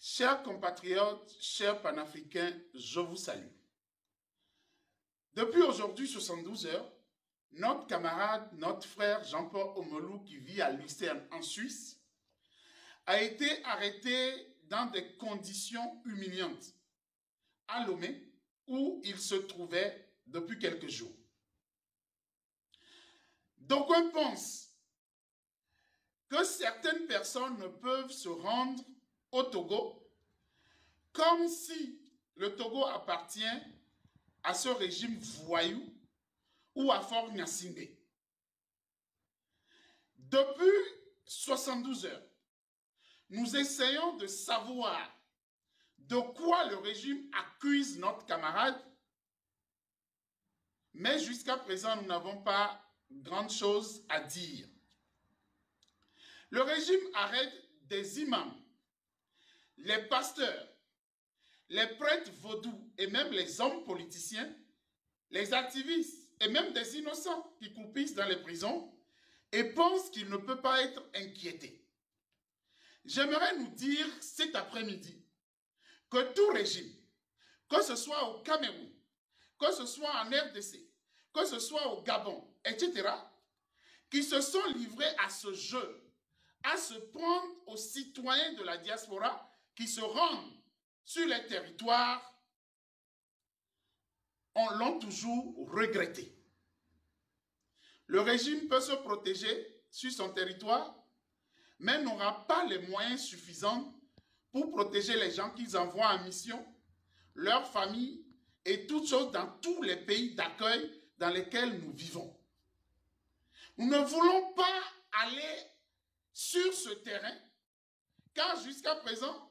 Chers compatriotes, chers panafricains, je vous salue. Depuis aujourd'hui 72 heures, notre camarade, notre frère Jean-Paul Omolou, qui vit à Lucerne en Suisse, a été arrêté dans des conditions humiliantes à Lomé, où il se trouvait depuis quelques jours. Donc on pense que certaines personnes ne peuvent se rendre au Togo comme si le Togo appartient à ce régime voyou ou à Fort Gnassingbé. Depuis 72 heures, nous essayons de savoir de quoi le régime accuse notre camarade, mais jusqu'à présent, nous n'avons pas grande chose à dire. Le régime arrête des imams, les pasteurs, les prêtres vaudous et même les hommes politiciens, les activistes et même des innocents qui croupissent dans les prisons et pensent qu'il ne peut pas être inquiété. J'aimerais nous dire cet après-midi que tout régime, que ce soit au Cameroun, que ce soit en RDC, que ce soit au Gabon, etc., qui se sont livrés à ce jeu, à se prendre aux citoyens de la diaspora qui se rendent sur les territoires, on l'a toujours regretté. Le régime peut se protéger sur son territoire, mais n'aura pas les moyens suffisants pour protéger les gens qu'ils envoient en mission, leurs familles et toutes choses dans tous les pays d'accueil dans lesquels nous vivons. Nous ne voulons pas aller sur ce terrain, car jusqu'à présent,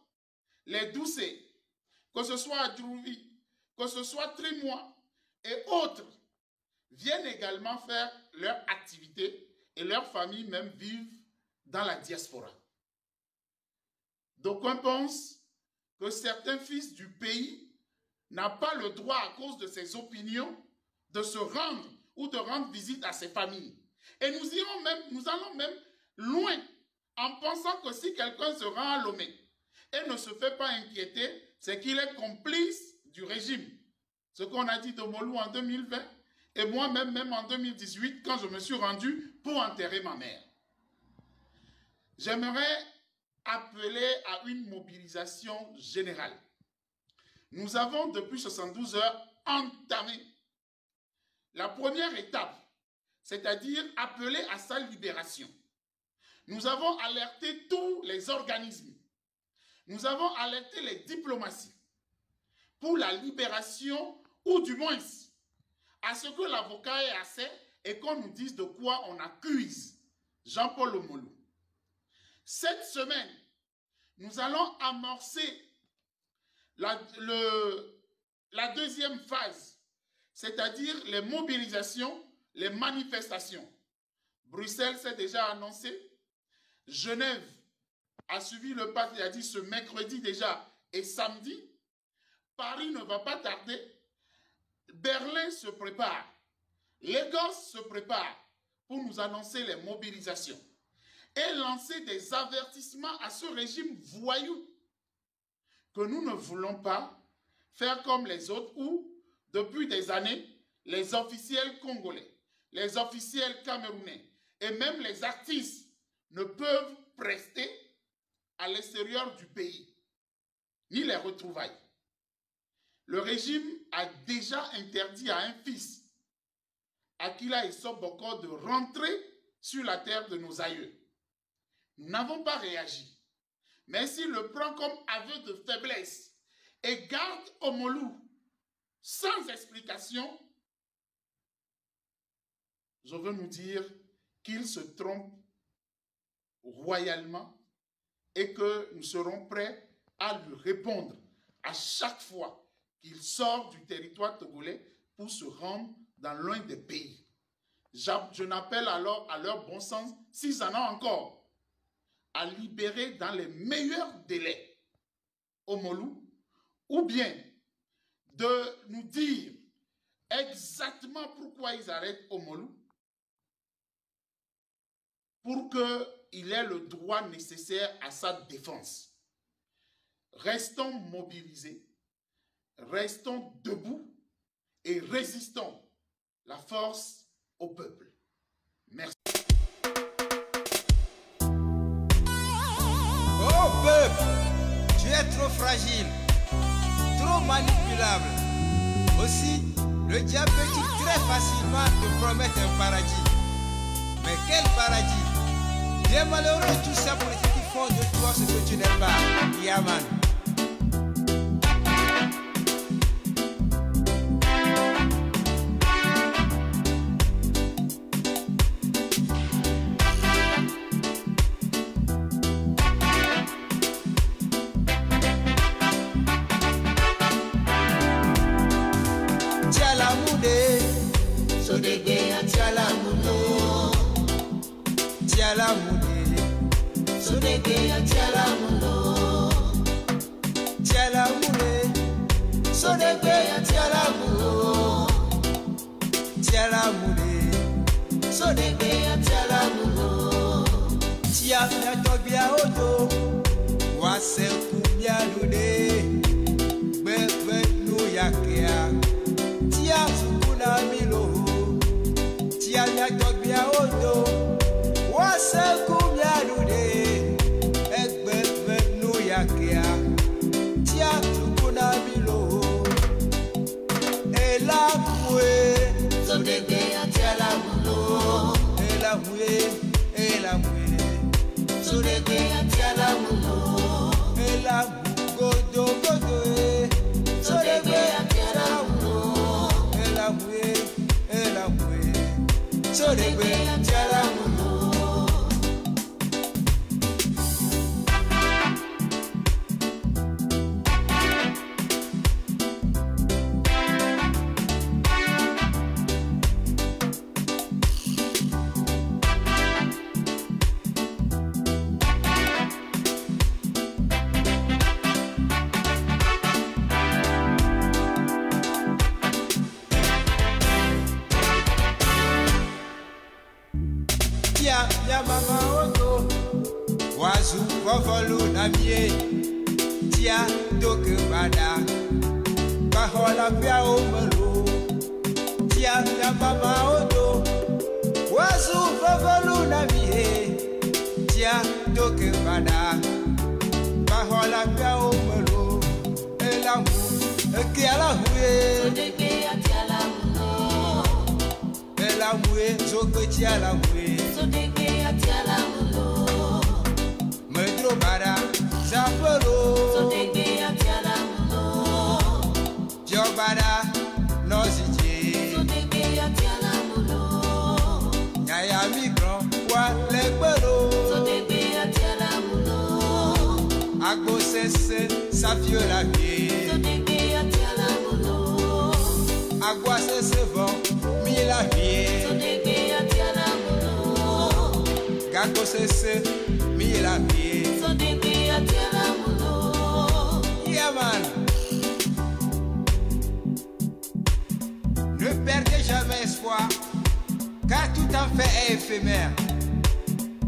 les Doucés, que ce soit Adjouvi, que ce soit Trimois et autres, viennent également faire leur activité et leurs familles même vivent dans la diaspora. Donc on pense que certains fils du pays n'ont pas le droit à cause de ses opinions de se rendre ou de rendre visite à ses familles. Et nous allons même loin en pensant que si quelqu'un se rend à Lomé et ne se fait pas inquiéter, c'est qu'il est complice du régime. Ce qu'on a dit de Molou en 2020 et moi-même même en 2018 quand je me suis rendu pour enterrer ma mère. J'aimerais appeler à une mobilisation générale. Nous avons depuis 72 heures entamé la première étape, c'est-à-dire appeler à sa libération. Nous avons alerté tous les organismes. Nous avons alerté les diplomaties pour la libération ou du moins à ce que l'avocat ait assez et qu'on nous dise de quoi on accuse Jean-Paul Omolou. Cette semaine, nous allons amorcer la deuxième phase, c'est-à-dire les mobilisations, les manifestations. Bruxelles s'est déjà annoncé. Genève a suivi le pas, il a dit ce mercredi déjà et samedi. Paris ne va pas tarder. Berlin se prépare. Lagos se prépare pour nous annoncer les mobilisations et lancer des avertissements à ce régime voyou que nous ne voulons pas faire comme les autres où, depuis des années, les officiels congolais, les officiels camerounais et même les artistes ne peuvent prester à l'extérieur du pays, ni les retrouvailles. Le régime a déjà interdit à un fils, Akila Essoboko, de rentrer sur la terre de nos aïeux. Nous n'avons pas réagi. Mais s'il le prend comme aveu de faiblesse et garde Omolou sans explication, je veux nous dire qu'il se trompe royalement et que nous serons prêts à lui répondre à chaque fois qu'il sort du territoire togolais pour se rendre dans l'un des pays. Je n'appelle alors à leur bon sens, s'ils en ont encore, à libérer dans les meilleurs délais Omolou, ou bien de nous dire exactement pourquoi ils arrêtent Omolou, pour qu'il ait le droit nécessaire à sa défense. Restons mobilisés, restons debout et résistons la force au peuple. Merci. Oh peuple, tu es trop fragile, trop manipulable. Aussi, le diable peut très facilement te promettre un paradis. Mais quel paradis? Bien malheureux tous ces politiques qui font de toi ce que tu n'es pas. Yaman. Ne perdez jamais espoir, car tout en fait est éphémère.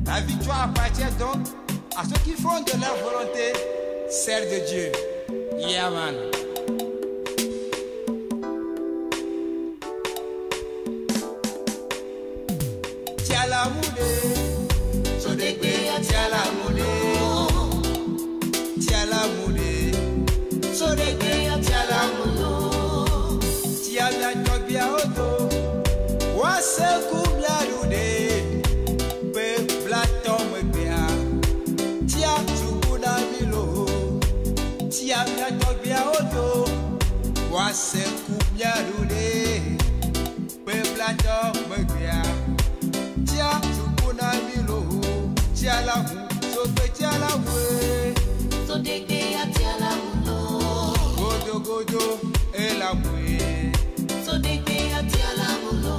La victoire appartient donc à ceux qui font de leur volonté celle de Dieu. Yaman. Se kubia lude peplato megbia tia tukuna milo tia la hu so pe tia la we so de ya tia la mulo godo godo e la we so de ya tia la mulo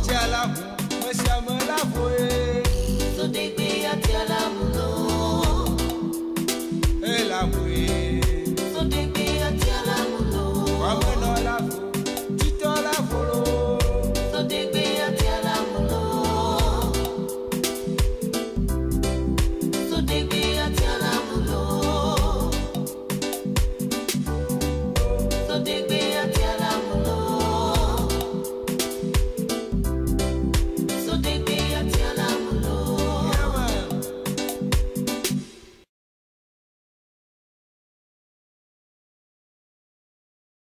tia la hu me chama la we so de ya tia la mulo e la we